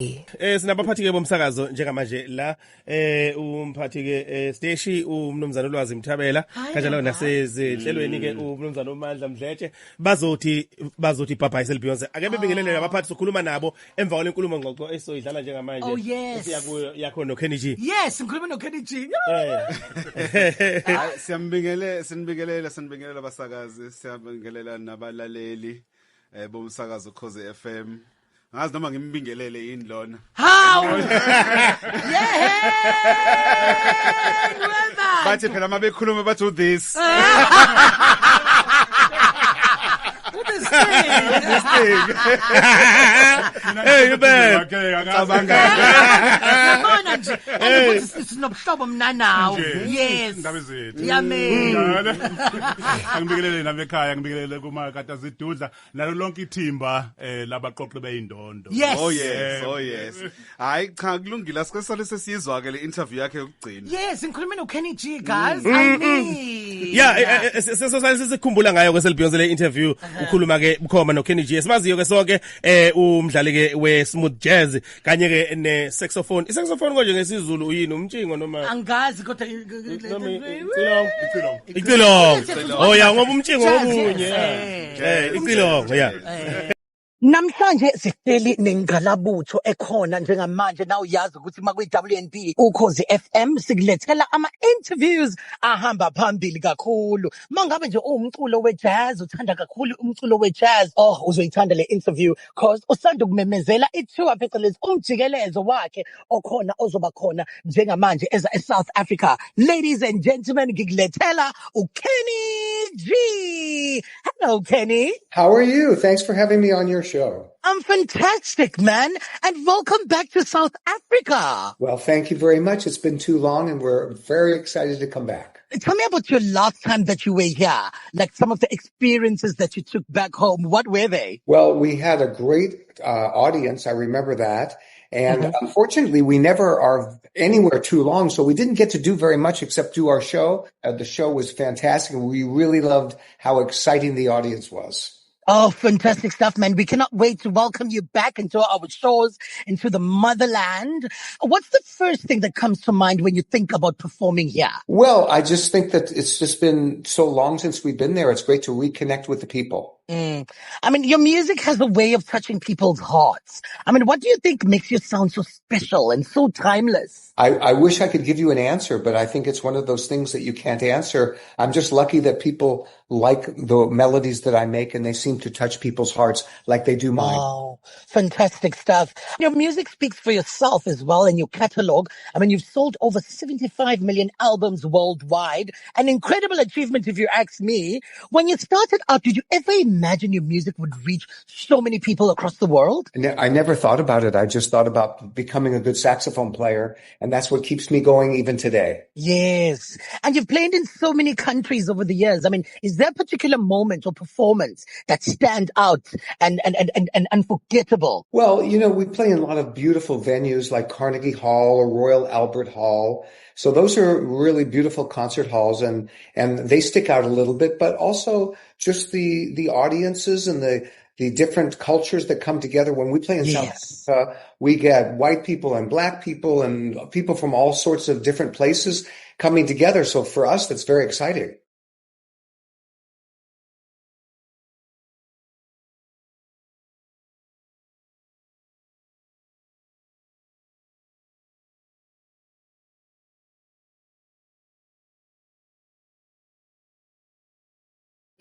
Sinabaphathi ke bomsakazo njengamanje la umphathi ke Steshi umnumzana Ulwazi Mthabela kanjalo nasezihlelweni ke umnumzana uMandla Mdletshe bazothi bhabhayisela Beyonce ake bebingelele abaphathi sokhuluma nabo emva kwalenkulumo ngxoxo esoyidlala njengamanje siyakuyo yakho no Kenny G. Yes ngikhuluma no Kenny G. Sinibingelela abasakazi siyabingelela nabalaleli bomsakazo Khoze FM. Ngazi noma ngimbingelele yini lona. How? Yeah. Bathi phela mabekhuluma bathi this. Hey, you man. Yabona nje. Angithi sinobuhlobo mina nawo. Yes. Ngabe zethu. Yami. Angibingelele nabekhaya, ngibingelele kuma Katazidudla nalo lonke ithimba labaqoqi beyindondo. Yes. Oh yes. Hayi cha kulungile asike sale sesizwa ke le interview yakhe yokugcina. Yes, ngikhuluma no Kenny G guys. I mean. Yeah, sesikhumbula ngayo ke Beyonce le interview ukhuluma ke bukhoma no Kenny G. Simaziyo ke sonke umdlali ke we smooth jazz kanye ke ne saxophone. I-saxophone konje ngesizulu uyini umtshingo noma angazi kodwa icilongo. Oh yeah, ngoba umtshingo okunye. Icilongo yeah. Namhlanje sihleli nengalabutho ekhona njengamanje na uyazi ukuthi makuyi-WNB Ukhozi FM sikulethela ama-interviews ahamba phambili kakhulu. Mangabe nje umculo we-jazz uthanda kakhulu umculo we-jazz uzoyithanda le interview cause usanda kumemezela i-tour phecelezi umjikelezo wakhe okhona ozoba khona njengamanje eza eSouth Africa. Ladies and gentlemen, ngikulethela uKenny G. Hello Kenny. How are you? Thanks for having me on your show. I'm fantastic, man. And welcome back to South Africa. Well, thank you very much. It's been too long and we're very excited to come back. Tell me about your last time that you were here, like some of the experiences that you took back home. What were they? Well, we had a great audience. I remember that. And unfortunately, we never are anywhere too long. So we didn't get to do very much except do our show. The show was fantastic. And we really loved how exciting the audience was. Oh, fantastic stuff, man. We cannot wait to welcome you back into our shores, into the motherland. What's the first thing that comes to mind when you think about performing here? Well, I just think that it's just been so long since we've been there. It's great to reconnect with the people. I mean, your music has a way of touching people's hearts. I mean, what do you think makes you sound so special and so timeless? I wish I could give you an answer, but I think it's one of those things that you can't answer. I'm just lucky that people like the melodies that I make and they seem to touch people's hearts like they do mine. Oh, fantastic stuff. Your music speaks for yourself as well in your catalog. I mean, you've sold over 75 million albums worldwide. An incredible achievement if you ask me. When you started out, did you ever imagine your music would reach so many people across the world? I never thought about it. I just thought about becoming a good saxophone player, and that's what keeps me going even today. Yes. And you've played in so many countries over the years. I mean, is there a particular moment or performance that stand out and unforgettable? Well, you know, we play in a lot of beautiful venues like Carnegie Hall or Royal Albert Hall. So those are really beautiful concert halls and they stick out a little bit, but also just the audiences and the different cultures that come together. When we play in South Africa, we get white people and black people and people from all sorts of different places coming together. So for us, that's very exciting.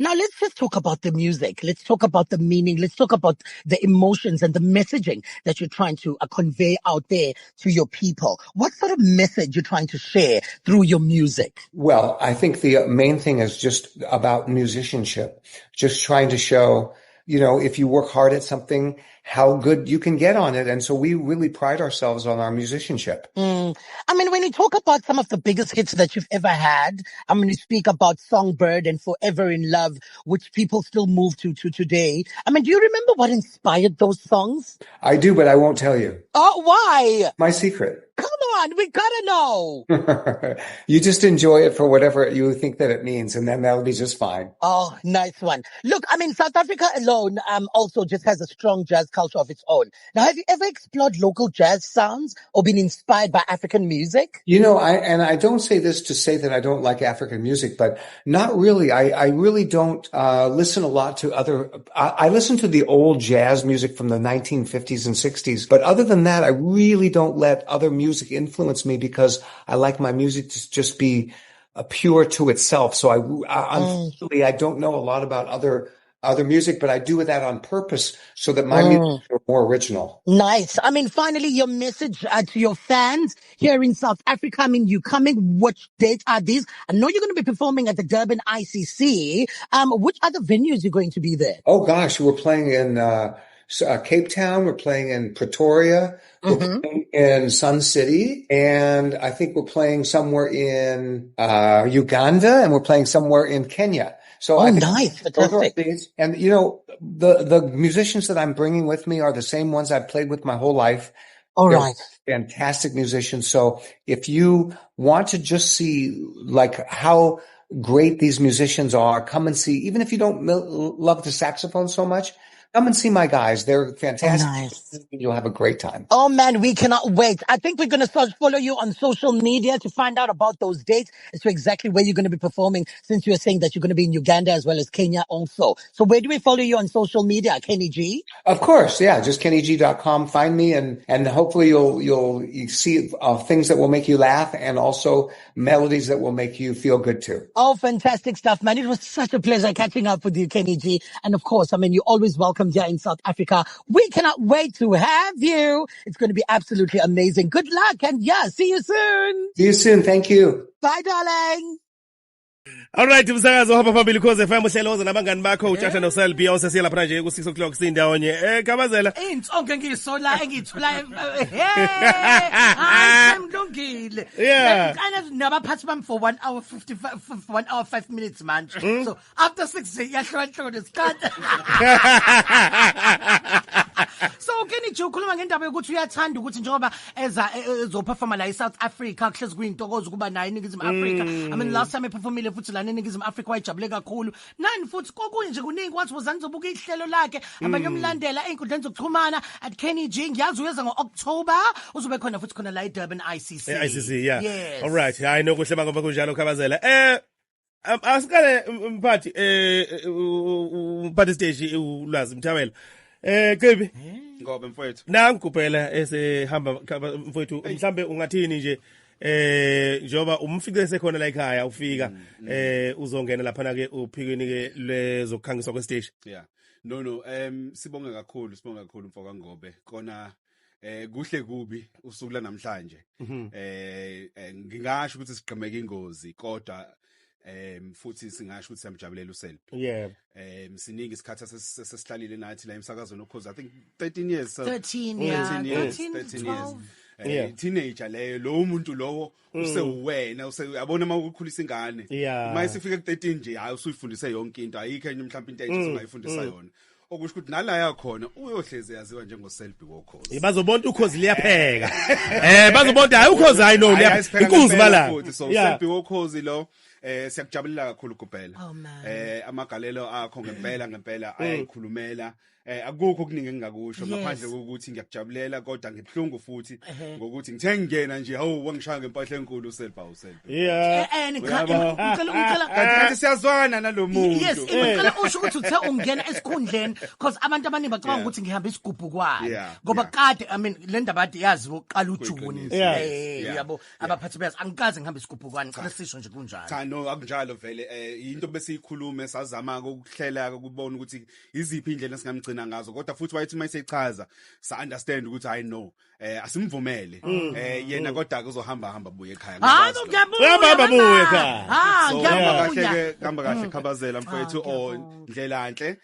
Now let's just talk about the music. Let's talk about the meaning. Let's talk about the emotions and the messaging that you're trying to convey out there to your people. What sort of message you're trying to share through your music? Well, I think the main thing is just about musicianship, just trying to show, you know, if you work hard at something, how good you can get on it. And so we really pride ourselves on our musicianship. I mean, when you talk about some of the biggest hits that you've ever had, I mean, you speak about Songbird and Forever in Love, which people still move to today. I mean, do you remember what inspired those songs? I do, but I won't tell you. Oh, why? My secret. Come on, we gotta know. You just enjoy it for whatever you think that it means, and then that'll be just fine. Oh, nice one. Look, I mean, South Africa alone also just has a strong jazz culture of its own. Now, have you ever explored local jazz sounds or been inspired by African music? You know, I don't say this to say that I don't like African music, but not really. I really don't listen a lot to I listen to the old jazz music from the 1950s and 60s, but other than that, I really don't let other music influence me because I like my music to just be pure to itself. So unfortunately, I don't know a lot about other music, but I do that on purpose so that my music is more original. Nice. I mean, finally, your message to your fans here in South Africa. I mean, you coming, which dates are these? I know you're going to be performing at the Durban ICC. Which other venues are going to be there? Oh gosh, we're playing in Cape Town, we're playing in Pretoria, we're playing in Sun City, and I think we're playing somewhere in Uganda, and we're playing somewhere in Kenya. So I think nice. those are Fantastic. things. And you know, the musicians that I'm bringing with me are the same ones I've played with my whole life. All They're right. fantastic musicians. So if you want to just see like how great these musicians are, come and see. Even if you don't love the saxophone so much, come and see my guys. They're fantastic. Nice. You'll have a great time. Oh man, we cannot wait. I think we're going to start follow you on social media to find out about those dates as to exactly where you're going to be performing, since you're saying that you're going to be in Uganda as well as Kenya also. So where do we follow you on social media, Kenny G? Of course, yeah, just KennyG.com. Find me and hopefully you'll see things that will make you laugh and also melodies that will make you feel good too. Oh, fantastic stuff, man. It was such a pleasure catching up with you, Kenny G. And of course, I mean, you're always welcome here in South Africa. We cannot wait to have you. It's going to be absolutely amazing. Good luck. And yeah, see you soon. See you soon. Thank you. Bye, darling. Alright, umsakazo hapa phambili Khoze FM uhleloza nabangani bakho uTshatha noSel Beyonce siya lapha nje ku 6 o'clock sindawonye Kabazela insonke ngiyisola engithola hayi semlungile kind of nabaphathi bami for 1 hour 55 for 1 hour 5 minutes manje so after 6 yahlohlolo isikhathi so Kenny G ukhuluma ngendaba yokuthi uyathanda ukuthi njengoba ezoperforma la eSouth Africa kuhlezi kuyintokozo kuba naye eNingizimu Afrika I mean last time eperformile futhi la eNingizimu Afrika wayijabule kakhulu nani futhi kokunye nje kuningi wathi wozani zobuka ihlelo lakhe abanye umlandela einkundleni zokuxhumana at Kenny G ngiyazi uyeza ngoOctober uzobe khona futhi khona la eDurban ICC yeah yes. Alright hayi nokuhle bangoba kunjalo Kabazela asikale mphathi umphathi stage ulwazi Mthawela Kebi ngoba mfowethu nangikuphela esehamba mfowethu mhlambe ungathini nje njoba umfike sekhona la ekhaya ufika uzongena lapha na ke uphikweni ke lezokukhangiswa kwestage yeah no sibonga kakhulu mfoka Ngobe kona kuhle kubi usuku la namhlanje ngingasho ukuthi sigqemeka ingozi kodwa futhi singasho ukuthi siyamjabulela uSelbi yeah siningi isikhathi sesihlalile nathi la emsakazweni ukhoze I think 13 years 13 years yeah teenager leyo lo muntu lowo usewena useyabona mawukhulisa ingane mayisifike ku 13 nje hayi usuyifundise yonke into ayikho enye mhlawumbe into enje ongayifundisa yona okusho ukuthi nala yakhona uyohleze yaziwa njengoSelbi woKhozi bazobona uKhozi liyapheka bazobona hayi uKhozi hayi no inkuzi bala so Selbi woKhozi lo siyakujabulela kakhulu kuphela amagalelo akho ngempela ayayikhulumela akukho okuningi engingakusho ngaphandle kokuthi ngiyakujabulela kodwa ngibhlungu futhi ngokuthi ngithe ngena nje hawu wangishaya ngempahla enkulu uSelbi kanti siyazwana nalomuntu yes ngicela usho ukuthi uthe ungena esikhundleni because abantu abaningi bacabanga ukuthi ngihamba isigubhukwane ngoba kade I mean le ndaba ade yazi oqala uJuni yabo abaphathi beyazi angikaze ngihamba isigubhukwane ngicela sisho nje kunjalo cha no akunjalo vele into besiyikhulume sazama ukuhlela ukubona ukuthi iziphi indlela singamgcina ngazo kodwa futhi wayithi mayisechaza sa understand ukuthi I know asimvumele yena kodwa kuzohamba buye ekhaya ngazo ngiyabuyahamba buye ekhaya ngihamba kahle Khabazela mfowethu ondlela enhle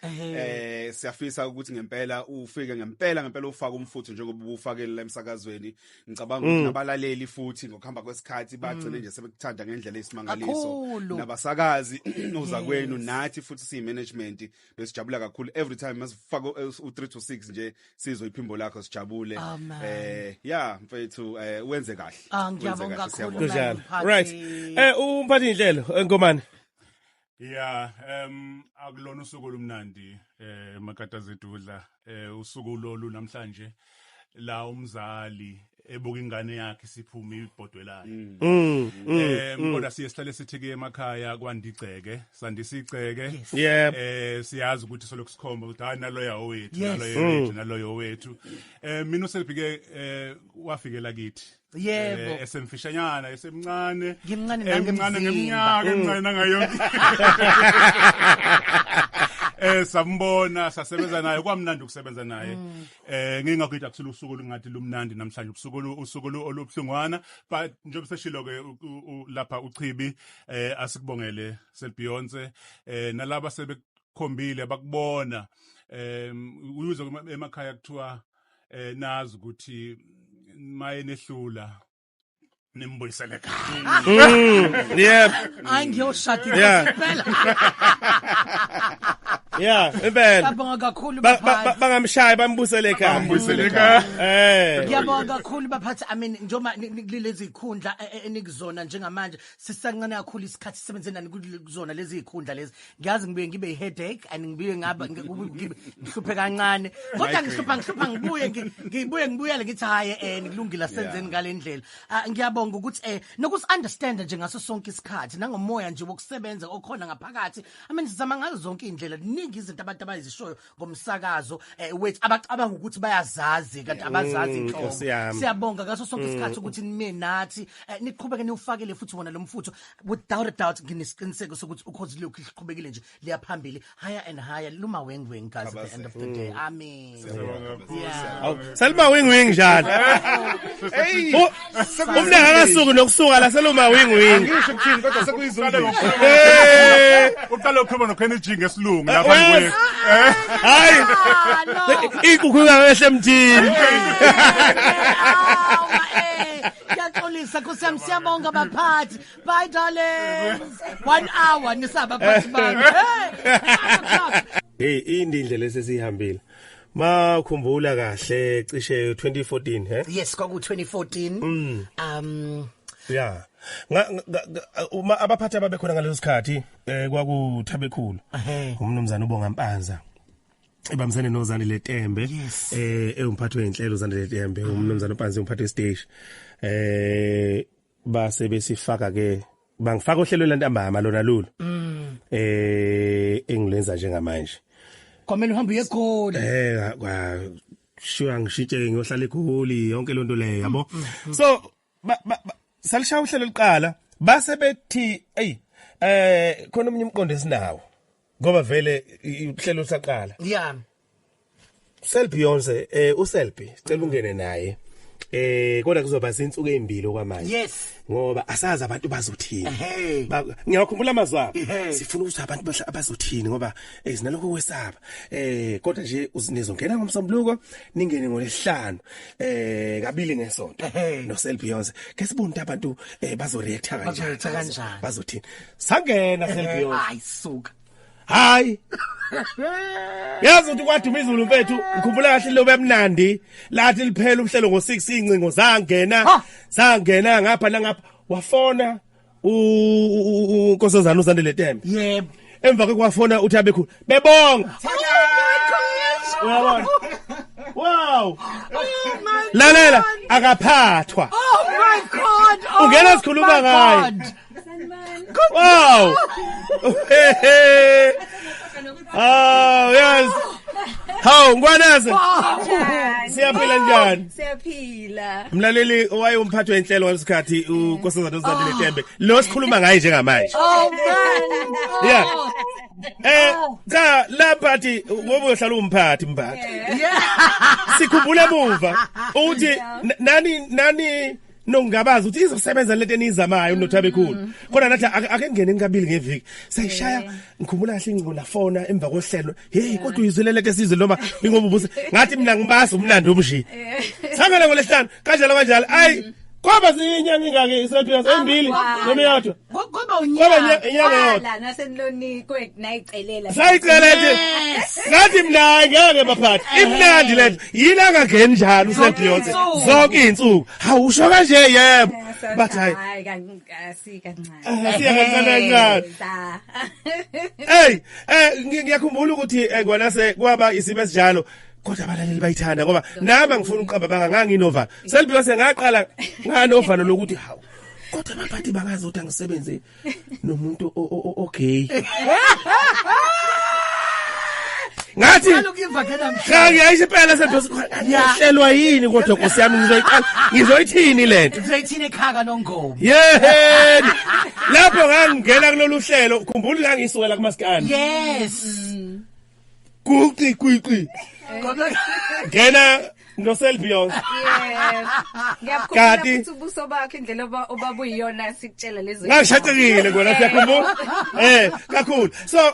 siyafisa ukuthi ngempela ufike ngempela ufaka umfutho njengoba ubufakele la emsakazweni ngicabanga ukuthi nabalaleli futhi ngokuhamba kwesikhathi bagcine nje sebekuthanda ngendlela esimangaliso nabasakazi uza kwenu nathi futhi siyi management besijabula kakhulu every time masifaka u3 to 6 nje sizwe iphimbo lakho sijabule yeah mfethu wenze kahle ngiyabonga kakhulu right umphathi inhlelo Ngomane Yeah, akulona usuku olumnandi eMakatazedudla usuku lolu namhlanje la umzali ebuka ingane yakhe siphuma ibhodwelana. Kodwa siyehlale sithi ke emakhaya kwandiceke, sandisiceke. Siyazi ukuthi soloko sikhomba ukuthi hayi naloya wethu, naloyo wethu. Mina uSelbike wafikela kithi. Yebo. Esemfishanyana, esemncane. Ngeminyaka, emncane nangayonke. Sambona sasebenza naye kwamnandi ukusebenza naye ngingakuthi akusilo usuku olungathi lumnandi namhlanje usuku olubhlungwana but njengoba seshilo ke lapha uChibi asikubongele Selbionze nalabo sebekhombile bakubona uyuzo emakhaya kuthiwa nazi ukuthi maye nehlula nimbuyisele ekhaya. Yep. Angiyoshada impela. Impela. Ngiyabonga kakhulu baphathi. Bangamshayi bambusele ekhaya. Ngiyabonga kakhulu baphathi. I mean njengoba lezi ikhundla enikuzona njengamanje sisancane kakhulu isikhathi sisebenze nani kuzona lezi ikhundla lezi. Ngiyazi ngibe headache and ngibuye ngihluphe kancane. Kodwa ngihlupha ngibuyele ngithi hayi ngilungile senzeni ngalendlela. Ngiyabonga ukuthi nokusi understand nje ngaso sonke isikhathi nangomoya nje wokusebenza okhona ngaphakathi. I mean sizama ngazo zonke indlela izinto abantu abayizishoyo ngomsakazo wethu abacabanga ukuthi bayazazi kanti abazazi inhloko. Siyabonga ngaso sonke isikhathi ukuthi nime nathi niqhubeke niufakele futhi wona lo mfutho without a doubt nginesiqiniseko sokuthi ukhozi lokhu liqhubekile nje liyaphambili higher and higher luma wengweng guys at the end of the day. Amen. Selma wengweng njalo. Umnanga akasuku nokusuka la seluma wengweng. Ngisho ukuthini kodwa sekuyizolo. Uqala ukukhuluma noKennedy ngesilungu lapha kuwe. Hayi. Ikukhuluma ngehle emthini. Yaxolisa kusam siyabonga baphathi. Bye darlings. 1 hour nisaba phathi bami. Hey indlela lesesihambile. Ma ukhumbula kahle cishe 2014 Yes kwaku 2014. Yeah. Uma abaphathi ababekhona ngaleso sikhathi kwakuthabekhulu. Umnumzana uBonga Mpanza. Ebamsene noZandi Letembe umphathi wenhlelo uZandi Letembe umnumzana uMpanza umphathi westage. Base besifaka ke bangifaka ohlelo lantambama lona lulu. Engilenza njengamanje. Kwamele uhambe uyegoli. Sure ngishitshe ngiyohlala eGoli yonke lonto leyo yabo. So salisha uhlelo liqala base bethi khona umunye umqondo esinawo ngoba vele uhlelo lusaqala. Yeah. Selbionze uSelbi sicela ungene naye. Kodwa kuzoba izinsuku ezimbili okwamanje. Yes. Ngoba asazi abantu bazothini. Ngiyakhumbula amazwi abo. Sifuna ukuthi abantu abazothini ngoba sinaloko kwesaba. Kodwa nje uzinizongena ngomsombuluko ningene ngolesihlanu. Kabili ngesonto. No Selbionze. Ke sibone abantu bazoreact kanjani. Bazothini. Sangena Selbionze. Hayi suka. Hayi. Yazi ukuthi kwaduma izulu mfethu ngikhumbula kahle lo bemnandi lathi liphela umhlelo ngo6 incingo zangena ngapha nangapha wafona uNkosazana uZandi Letembe. Yebo. Emva kwafona uThabekhulu bebonga. Uyabona? Wow. Lalela akaphathwa. Oh my god. Ungena sikhuluma ngaye. Wow. Oh yes. Hawu ngwanaze. Siyaphila njani? Siyaphila. Mlaleli owaye umphathi wenhlelo ngalesikhathi uNkosazana uZandi Letembe. Lo sikhuluma ngaye njengamanje. Oh man. Yeah. Cha laphathi ngoba uyohlala umphathi mbathi. Yeah. Sikhumbule emuva ukuthi nani nongabazi ukuthi izosebenza lento enizamayo noThabekhulu. Kodwa nathi ake ngene ngikabili ngeviki. Sayishaya ngikhumbula kahle incingo lafona emva kohlelo. Hey kodwa uyizwelele ke sizwe noma ingoba ubuze ngathi mina ngibazi umlando omshini. Sangela ngolesihlanu kanjalo ayi Kwaba zinyanga ingaki Selbios embili noma yodwa. Kwaba Kwaba unyaka. inyanga yodwa. La nasenlonikwe nayicelela. Sayicela nje. Ngathi mina ngeke baphathi. Imnandi lento. Yini angangeni njalo uSelbios. Zonke izinsuku. Hawusho kanje yebo. Bathi hayi Kasi kancane. Siya kancane. Hey, ngiyakhumbula ukuthi ngona kwaba isimo esinjalo. Kodwa abalaleli bayithanda ngoba nami ngifuna uqamba banganginova. Selbios ngaqala nganovalo lokuthi hawu. Kodwa abaphathi bangazothi angisebenze nomuntu okay. Ngathi ngiyayisho phela Selbios ngiyahlelwa yini kodwa Nkosi yami ngizoyithini lento. Uzoyithini ekhaka noNgomo. Yeheni. Lapho ngangena kulolu hlelo khumbula ngangisukela kumaskani. Yes. Kuqi. Ngena noSelbios. Ngiyakukhumbula ukuthi ubuso bakhe indlela obabuyiyona sikutshela lezo. Ngashaqekile ngona siyakhumbula. Kakhulu. So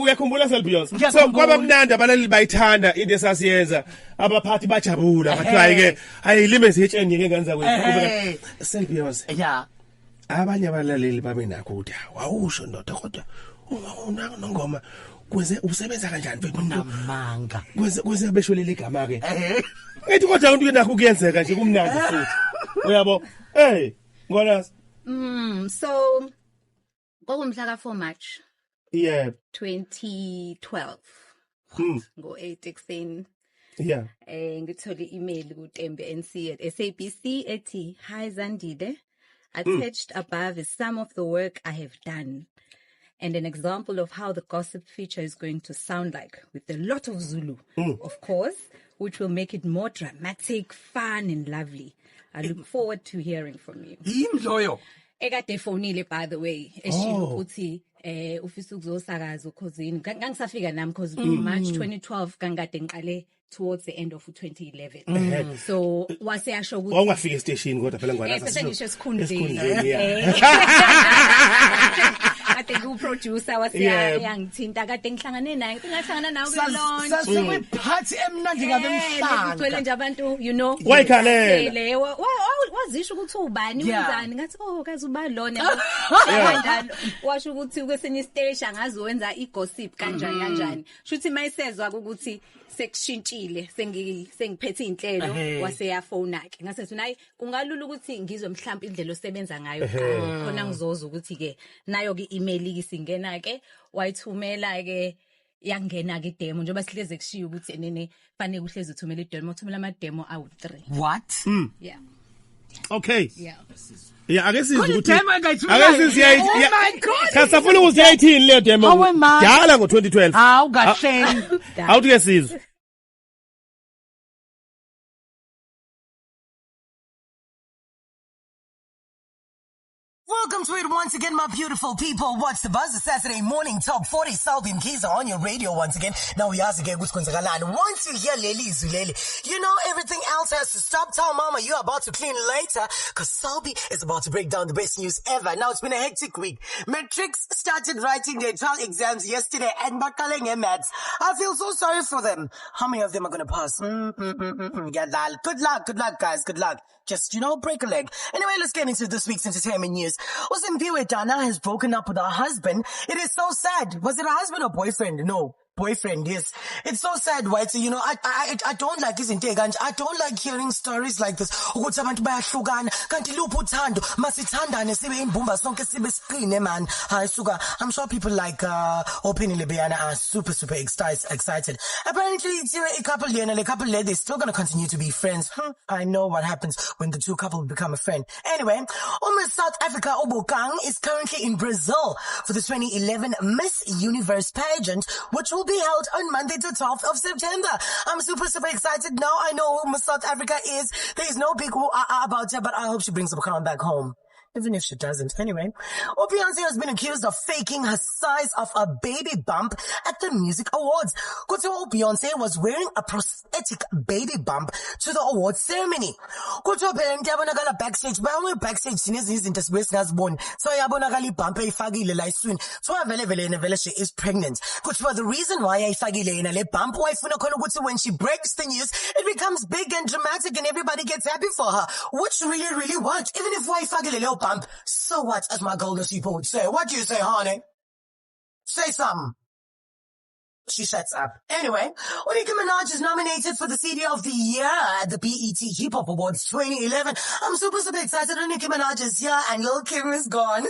uyakhumbula Selbios. So kwaba mnandi abalali bayithanda into esasiyenza abaphathi bajabula bathi hayi ke ayilime zitsheni ngeke ngenza kwethu. Selbios. Yeah. Abanye abalaleli babe nakho ukuthi wawusho ndoda kodwa ungakuna nongoma kwenze usebenza kanjani mfethu namanga kwenze beshwelele igama ke ngithi kodwa into nakho kuyenzeka nje kumnandi futhi uyabo ngona So kwakumhla ka 4 March yeah 2012 ngo 8 ekseni ngithole i-email ku Tembe NC at SABC ethi hi Zandile, attached above is some of the work I have done and an example of how the gossip feature is going to sound like, with a lot of Zulu, of course, which will make it more dramatic, fun and lovely. I look forward to hearing from you. Imloyo. Ekade fonile by the way, eshilo ukuthi ufisa ukuzosakaza ukhosini. Ngangisafika nami because March 2012 kangade ngiqale towards the end of 2011. So wase yasho ukuthi ungafika e-station kodwa phela ngwana sengisho esikhundleni. Kade ngiwuproducer wase yangithinta kade ngihlangane naye ngingahlangana nawe kulonje. Sasikuyiphathi emnandi ngabe mhlanga. Kugcwele nje abantu you know. Wayikhalela. Wazisho ukuthi ubani wenzani ngathi kazi uba lona kanjalo. Washo ukuthi kwesenye stage angazi wenza igossip kanjani. Shuthi mayisezwa ukuthi sekushintshile sengiphethe inhlelo wase yafona ke ngasethi nayi kungalula ukuthi ngizwe mhlawumbe indlela osebenza ngayo khona ngizoza ukuthi ke nayo ke email isingena ke wayithumela ke yangena ke demo njengoba sihleze kushiya ukuthi enene fanele uhleze uthumela idemo uthumela ama demo awu 3 what yeah okay yeah ake sizwe ukuthi ake sizwe kasafuna ukuthi yayithini le demo dala ngo2012 hawu kahleni awuthi ke sizwe. Welcome to it once again, my beautiful people. What's the buzz? The Saturday morning top 40 Selby Mkhize on your radio once again. Now we ask again, once you hear Leli Zuleli, you know everything else has to stop. Tell mama you're about to clean later, because Selby is about to break down the best news ever. Now it's been a hectic week. Matrix started writing their trial exams yesterday and Bakalenge maths. I feel so sorry for them. How many of them are going to pass? Good luck, guys. Good luck. Just, break a leg. Anyway, let's get into this week's entertainment news. Usimpiwe Dana has broken up with her husband. It is so sad. Was it a husband or boyfriend? No. Boyfriend, yes. It's so sad, right? So, I don't like his intake. I don't like hearing stories like this. Ukuthi abantu bayahlukana. Kanti lupho uthando. Masithandane sibe imbumba sonke sibe siqine man. Hayi suka. I'm sure people like Open Lebiana are super excited. Apparently, a couple here and a couple there, they're still going to continue to be friends. I know what happens when the two couples become a friend. Anyway, Miss South Africa Obokang is currently in Brazil for the 2011 Miss Universe pageant, which will be held on Monday the 12th of September. I'm super excited. Now I know who Miss South Africa is. There is no big about her, but I hope she brings the crown back home. Even if she doesn't. Anyway, Beyonce has been accused of faking her size of a baby bump at the Music Awards. Kuthiwa Beyonce was wearing a prosthetic baby bump to the awards ceremony. Kuthiwa phela into yabonakala backstage. Bawe backstage sinezinye izinto sibuye singaziboni. So yabonakala ibump eyifakile la eswini. So vele she is pregnant. Kuthiwa the reason why ayifakile yena le bump wayifuna khona ukuthi when she breaks the news, it becomes big and dramatic and everybody gets happy for her. Which really what? Even if wayifakile le bump, so what, as my golden people would say. What do you say, honey? Say something. She shuts up. Anyway, Nicki Minaj is nominated for the CD of the Year at the BET Hip Hop Awards 2011. I'm super excited that Nicki Minaj is here and Lil Kim is gone.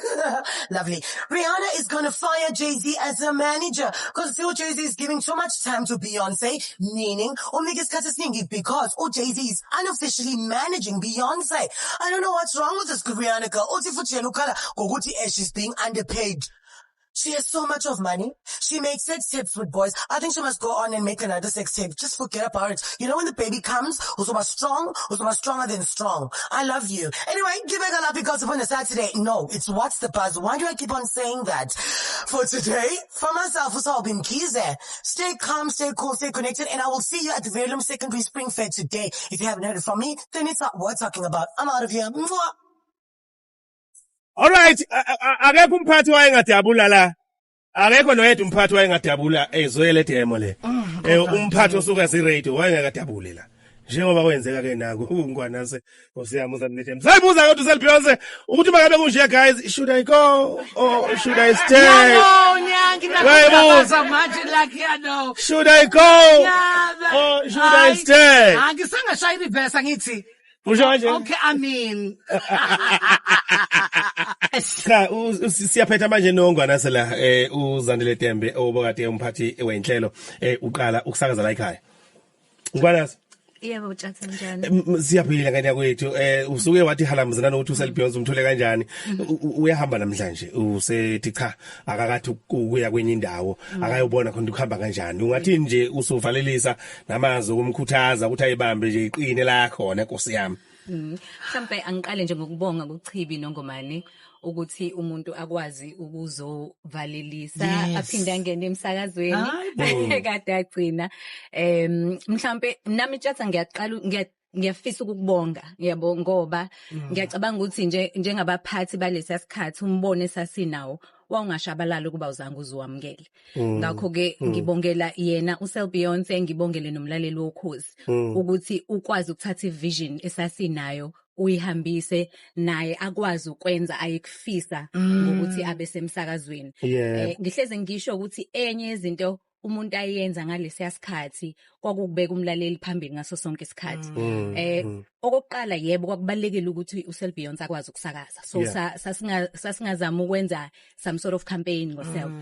Lovely. Rihanna is gonna fire Jay-Z as a manager because still Jay-Z is giving too much time to Beyonce, meaning because Jay-Z is unofficially managing Beyonce. I don't know what's wrong with this Rihanna girl. She's being underpaid. She has so much of money. She makes sex tapes with boys. I think she must go on and make another sex tape. Just forget about it. You know when the baby comes, who's stronger than strong. I love you. Anyway, give back a lot because upon a Saturday. No, it's what's the buzz. Why do I keep on saying that? For today, for myself, Usalbin Kize. Stay calm, stay cool, stay connected, and I will see you at the Verulam Secondary Spring Fair today. If you haven't heard it from me, then it's not worth talking about. I'm out of here. Mwah. Alright, akekho umphathi wayengadabula la. Akekho noyedwa umphathi wayengadabula ezwele demo le. Umphathi osuka ziradio wayengadabule la. Njengoba kwenzeka ke naku ungwanase osiyami uzamlethe. Sayibuza kodwa uselibeyonce ukuthi makabe kunje guys, should I go or should I stay? No. Should I go or should I stay? Angisangashaya reverse ngithi. Okay, I mean. Cha siyaphetha manje nongwana sela uZandile Tembe obokade umphathi wenhlelo uqala ukusakaza la ekhaya. Ngwana yebo utshatha njani? Siyaphila ngani yakwethu usuke wathi halamzana nokuthi uselibeyonce umthule kanjani uyahamba namhlanje usethi cha akakathi ukuya kwenye indawo akayobona khona ukuhamba kanjani ungathi nje usuvalelisa namazwi okumkhuthaza ukuthi ayibambe nje iqine la khona Nkosi yami. Mhlambe angiqale nje ngokubonga kuChibi noNgomane ukuthi umuntu akwazi ukuzovalelisa aphinde angene emsakazweni kade agcina mhlambe nami tjatha ngiyaqala ngiyafisa ukubonga ngiyabonga ngoba ngiyacabanga ukuthi njengabaphathi balesi sikhathi umbone sasinawo wawungashabalala kuba uzange uzuwamkele ngakho ke ngibongela yena uSelbeyonce ngibongele nomlaleli wokhozi ukuthi ukwazi ukuthatha ivision esasinayo uyihambise naye akwazi ukwenza ayekufisa ngokuthi abe semsakazweni ngihleze ngisho ukuthi enye izinto umuntu ayenza ngalesi sikhathi kwakubeka umlaleli phambili ngaso sonke isikhathi okokuqala yebo kwakubalekile ukuthi uSelbeyonce akwazi ukusakaza so sasingazama ukwenza some sort of campaign ngoself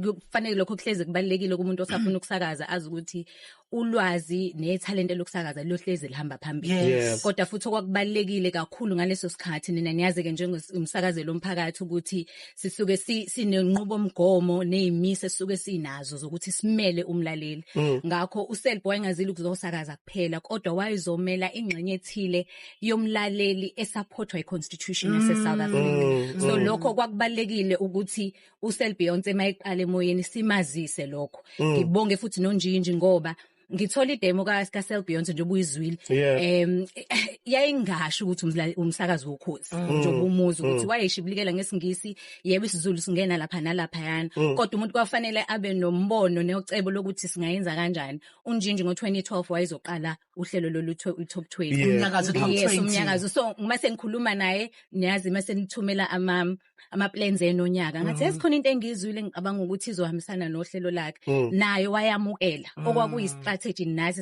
kufanele lokho kuhleze kubalekile kumuntu osafuna ukusakaza azi ukuthi ulwazi netalent lokusakaza lohleze lihamba phambili kodwa futhi okwakubalekile kakhulu ngaleso sikhathi nina niyazi ke njengomsakazelo omphakathi ukuthi sisuke sinenqubomgomo nezimise sisuke sinazo zokuthi simele umlaleli ngakho uSelbo wayengazili ukuzosakaza kuphela kodwa wayezomela ingxenye ethile yomlaleli esupportwa iconstitution yase South Africa so lokho kwakubalekile ukuthi uSelbeyonce mayiqala emoyeni simazise lokho ngibonge futhi noNjinji ngoba ngithola idemo kaSelbeyonce nje ubuyizwile yayingasho ukuthi umsakazi wokhozi nje umuzi ukuthi wayeshibilikela ngesingisi yebo isiZulu singena lapha nalapha yana kodwa umuntu kwafanele abe nombono necebo lokuthi singayenza kanjani uNjinji ngo2012 wayezoqala uhlelo lolutho iTop 20 umnyakazo so mase ngikhuluma naye niyazi mase nithumela ama plans enonyaka ngathi esikhona into engizwile ngicabanga ukuthi izohambisana nohlelo lakhe naye wayamukela okwakuyi strategy nathi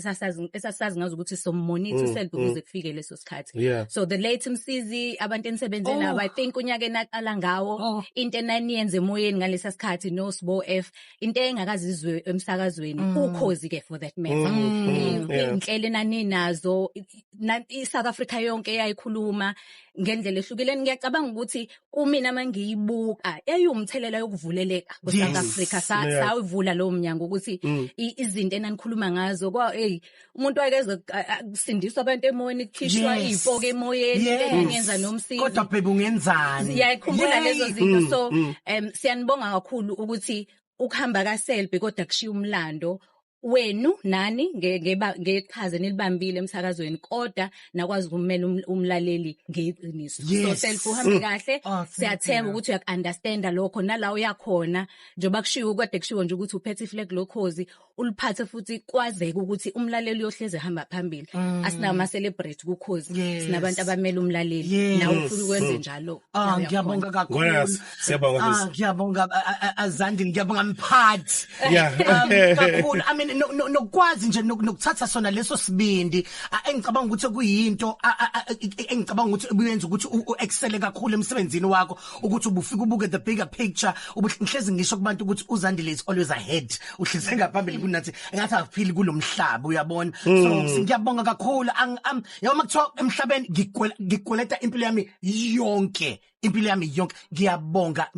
esasazi ngazi ukuthi sommonitha uSelbo ukuze kufike leso sikhathi so the late Msizi abantu ensebenzeni nabo I think unyaka enaqala ngawo into enaniyenze emoyeni ngalesa sikhathi no Sbo F into engakazizwe emsakazweni ukhozi ke for that matter inhlelo enaninazo iSouth Africa yonke yayikhuluma ngendlela ehlukile. Ngiyacabanga ukuthi kumina mangiyibuka yayumthelela yokuvuleleka kweSouth Africa sawuvula lo mnyango ukuthi izinto enanikhuluma ngazo umuntu wayekeze kusindiswa abantu emoyeni kukhishwa izipoke emoyeni engenza nomsizi kodwa bebe ungenzani siyakhumbula lezo zinto so siyanibonga kakhulu ukuthi ukuhamba kaSelby kodwa kushiya umlando wenu nani ngeqhaza nelibambile emsakazweni kodwa nakwazi ukumela umlaleli ngeqiniso so Selby uhambe kahle siyathemba ukuthi uyakunderstanda lokho nala uyakhona njoba kushiwo kade kushiwo nje ukuthi uphethe iflag lokhozi uliphathe futhi kwazeke ukuthi umlaleli uyohleze hamba phambili asinawo ama celebrate kukhozi sinabantu abamela umlaleli nawe ufike ukwenze njalo ngiyabonga kakhulu siyabonga ngiyabonga Azandi ngiyabonga mphathi kakhulu I mean nokwazi nje nokuthatha sona leso sibindi engicabanga ukuthi kuyinto engicabanga ukuthi ubuyenza ukuthi uexcel kakhulu emsebenzini wakho ukuthi ubufika ubuke the bigger picture ubuhlezi ngisho kubantu ukuthi uZandile is always ahead uhlise ngaphambili kunathi engathi akuphili kulomhlaba uyabona so ngiyabonga kakhulu yoma kuthiwa emhlabeni ngigweleta impilo yami yonke ngiyabonga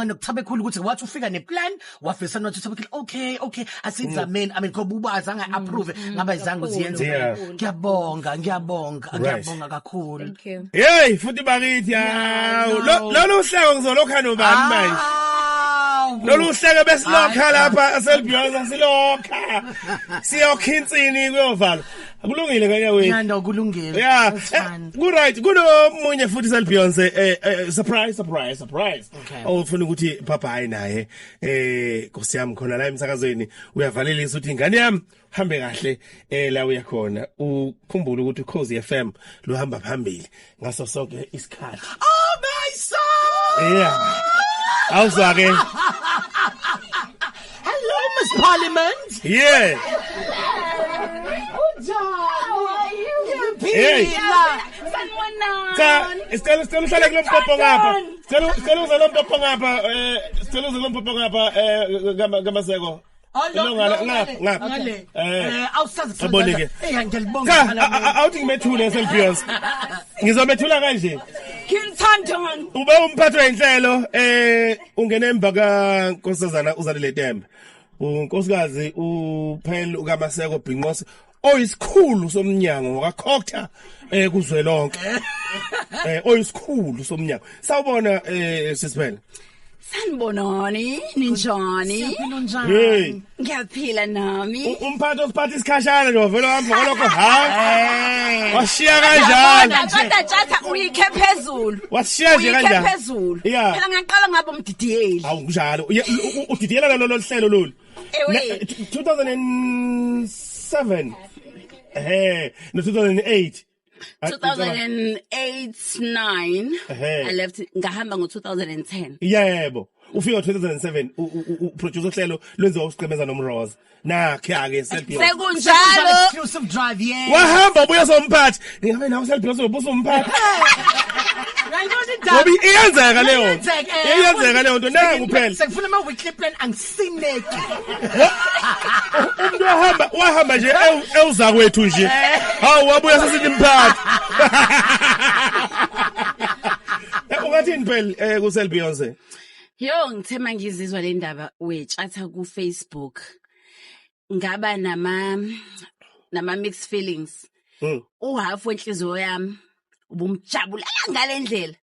nokuthaba ekhulu ukuthi wathi ufika neplan wafisa nokuthi uthaba okay asizameni I mean ngoba ubaza approve ngaba izangu ziyenze ngiyabonga kakhulu hey futhi bakithi lolu hlelo ngizolokha nobani manje lolu hlelo besilokha lapha aselibhiyoza silokha siyokhinsini kuyovala akulungile kanye wethu ngiyanda ukulungela yeah good right kunomunye futhi selibhiyoze surprise ufuna ukuthi papa hayi naye Nkosi yami khona la emsakazweni uyavalelisa ukuthi ingane yami hambe kahle la uyakhona ukhumbula ukuthi Ukhozi FM lo hamba phambili ngaso sonke isikhathi oh my son yeah awuzake hello Miss Parliament yeah hey Stella uhlale kulompopho ngapha Stella uzalo mpopho ngapha Stella uzalo mpopho ngapha ngamaseko ngapha awusazi abonike ngiyalibonga awuthi ngimethule eselbiyos ngizomethula kanje Kinthandon ube umphathi wenhlelo ungena emva kaNkosazana uZandile Tembe unkosikazi uphel ukamaseko Bhinqosi oyisikhulu somnyango kaKhokta kuzwelonke oyisikhulu somnyango sawubona sisiphela sanibonani ninjani hey ngiyaphila nami umphathi osiphatha isikhashana nje wavela hamba ngalokho washiya kanjani Tata uyikhe phezulu washiya nje kanjani phezulu phela ngaqala ngabo umdidiyeli awu kunjalo udidiyela lo hlelo lolu 2007 no 2008 2008-9 I left ngahamba ngo2010 yebo ufika ngo2007 uproduce uhlelo lwenziwa usiqhemeza nomroza nakhe ake selfie sekunjalo exclusive drive yeah wahamba ubuya somphathi ngingabe nawe selfie uzobusa umphathi ngoba iyenzeka leyo nto nangu phela sekufuna ama weekly plan angisineki umuntu wahamba nje ewuza kwethu nje hawu wabuya sesithi mphathi ungathini phela ku Selby Beyonce yo ngithema ngizizwa le ndaba wetshatha ku Facebook ngaba nama mixed feelings uhalf wenhliziyo yami ubumjabula ngalendlela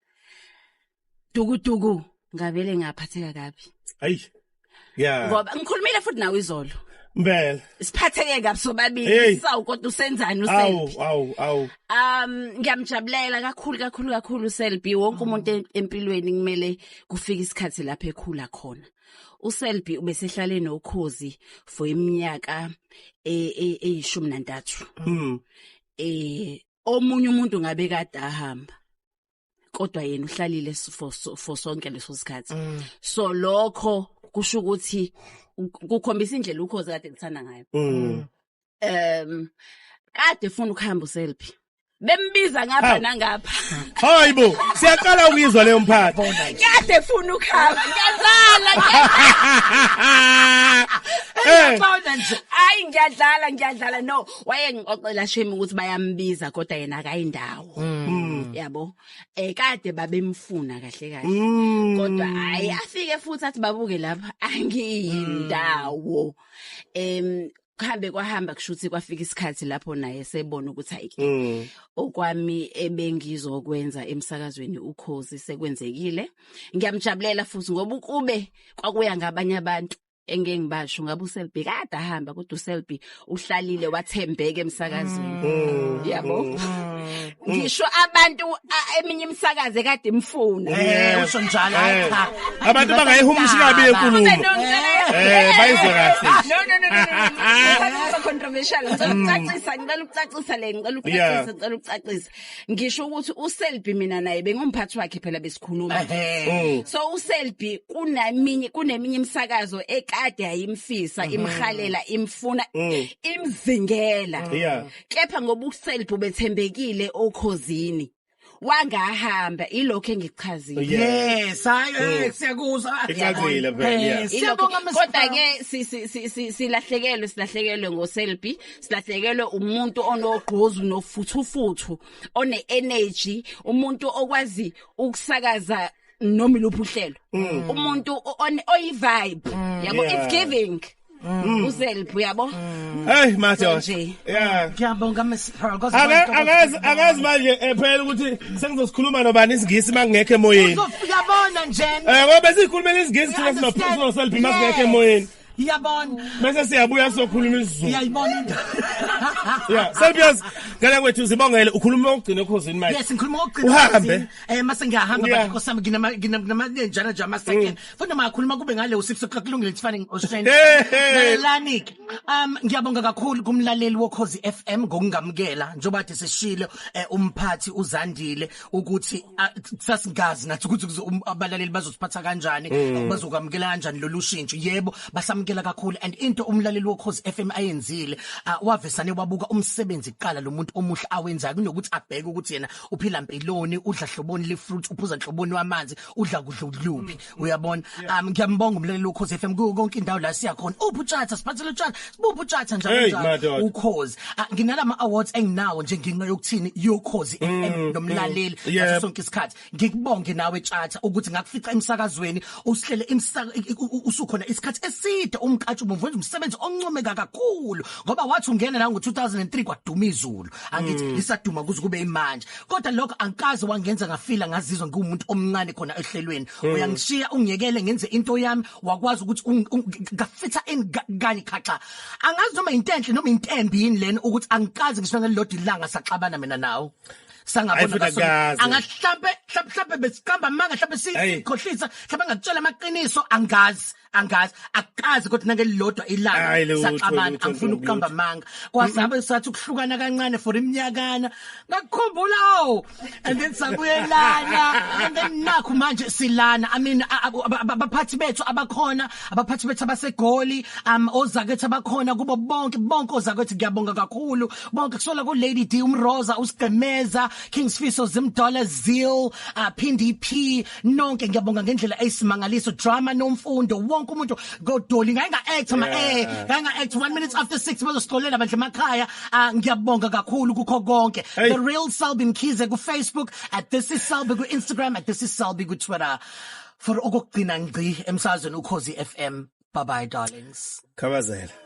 dukuduku ngavele ngaphatheka kabi ayi yeah ngoba ngikhulumile futhi nawe izolo Mbele siphatheke kabi sobabili sawukodwa usenzani uSelby awu ngiyamjabulela kakhulu uSelby wonke umuntu empilweni kumele kufike isikhathi lapho ekhula khona uSelby ubesehlale noKhozi for iminyaka e13 omunye umuntu ngabe kade ahamba kodwa yena uhlalile for sonke leso sikhathi so lokho kusho ukuthi kukhombisa indlela uKhozi kade ngithanda ngayo kade ufuna ukuhamba uSelby bembiza ngapha nangapha. Hayibo, siyaqala ukuyizwa leyo mphathi. Kade funa ukuhamba, ngiyazala. Hayi ngiyadlala no. Wayengixoxela shame ukuthi bayambiza kodwa yena akayindawo. Yabo. Kade babemfuna kahle. Kodwa hayi afike futhi athi babuke lapha angiyindawo. Kuhambe kwahamba kushuthi kwafika isikhathi lapho naye sebona ukuthi hayike okwami ebengizokwenza emsakazweni Ukhozi sekwenzekile. Ngiyamjabulela futhi ngoba ukube kwakuya ngabanye abantu engengibasho ngabe uSelby kade ahamba kodwa uSelby uhlalile wathembeka emsakazweni. Yabo. Ngisho abantu eminye imsakaze kade imfuna. Usho njalo cha. Abantu bangayihumushi kabi enkulumo. Bayizwe kahle. No. It's controversial. Ngicela ukucacisa. Ngisho ukuthi uSelby mina naye bengumphathi wakhe phela besikhuluma. So uSelby kuneminye imsakazo ekade ayimfisa imhalela imfuna imzingela. Kepha ngoba uSelby ubethembekile Ukhozini wangahamba ilokho engichazile. Yes, hayi siyakuzwa. Icacile phela. Siyabonga kodwa ke silahlekelwe ngoSelby, silahlekelwe umuntu onogqozu nofuthufuthu, one energy, umuntu okwazi ukusakaza noma iluphi uhlelo. Umuntu oyi vibe, yabo it's giving. uSelby yabo. Hey Majosh. Yeah. Ngiyabonga Miss Pearl. Akazi manje phela ukuthi sengizosikhuluma nobani isingisi mangekho emoyeni. Uyabona nje. Ngoba sikhulumela isingisi thina sinoSelby mangekho emoyeni. Yabona. Bese siyabuya sokhuluma isiZulu. Uyayibona into. Yeah, Selby ngeke kwethu sibongele ukhuluma ukugcina Ukhozini manje. Yes, ngikhuluma ukugcina. Uhambe. Mase ngiyahamba bathi nkosami nginama njana nje ama second. Futhi makhuluma kube ngale usipho kulungile Tifani Ocean. Lanik. Ngiyabonga kakhulu kumlaleli woKhozi FM ngokungamukela njengoba bathi sishilo umphathi uZandile ukuthi sasingazi nathi ukuthi abalaleli bazosiphatha kanjani, bazokwamukela kanjani lolu shintsho. Yebo, basamukela kakhulu and into umlaleli woKhozi FM ayenzile wavesane wabuka umsebenzi kuqala lo muntu omuhle awenzayo kunokuthi abheke ukuthi yena uphila impiloni, udla hloboni lefruit, uphuza hloboni wamanzi, udla kudla ukudluphi. Uyabona? Ngiyambonga umlaleli woKhozi FM konke indawo la siya khona. Uphutshatha siphathele utshana, sibupha utshana njalo uKhozi. Nginalama awards enginawo nje nginqa yokuthini yoKhozi FM nomlaleli ngaso sonke isikhathi. Ngikubonge nawe Tshata ukuthi ngakufica emsakazweni usihlele usukhona isikhathi eside umqhatshu umvenza umsebenzi oncomeka kakhulu ngoba wathi ungena la ngo2003 kwaduma izulu angithi lisaduma kuze kube imanje kodwa lokho angikaze wangenza ngafila ngazizwa ngumuntu omncane khona ehlelweni uyangishiya ungiyekele ngenze into yami wakwazi ukuthi ngafitha engani khaxa angazi noma intenhle noma intembi yini lena ukuthi angikaze ngisho ngelilodwa ilanga saxabana mina nawo sangabona angahlambe besikamba manga mhlawumbe sikhohlisa mhlawumbe ngakutshela amaqiniso angazi akazi kodwa nangelilodwa ilanga saqabana angifuna ukuqamba manga kwasabe sathi ukuhlukana kancane for iminyakana ngakukhumbula and then sabuyelana and then nakho manje silana I mean abaphathi bethu abakhona abaphathi bethu abasegoli ozakethu abakhona kubo bonke ozakethu ngiyabonga kakhulu bonke kusola ku Lady D umroza uSgemeza Kingsfiso Zimdola Zeal Pindi P nonke ngiyabonga ngendlela eyisimangaliso drama nomfundo wonke umuntu godoli ngayinga act ngayinga act 1 minute after 6 bazosicolela bandle emakhaya ngiyabonga kakhulu kukho konke The Real Selby Mkhize ku Facebook @this is Selby ku Instagram @this is Selby ku Twitter for okugcina ngci emsazweni uKhozi FM bye bye darlings Khabazela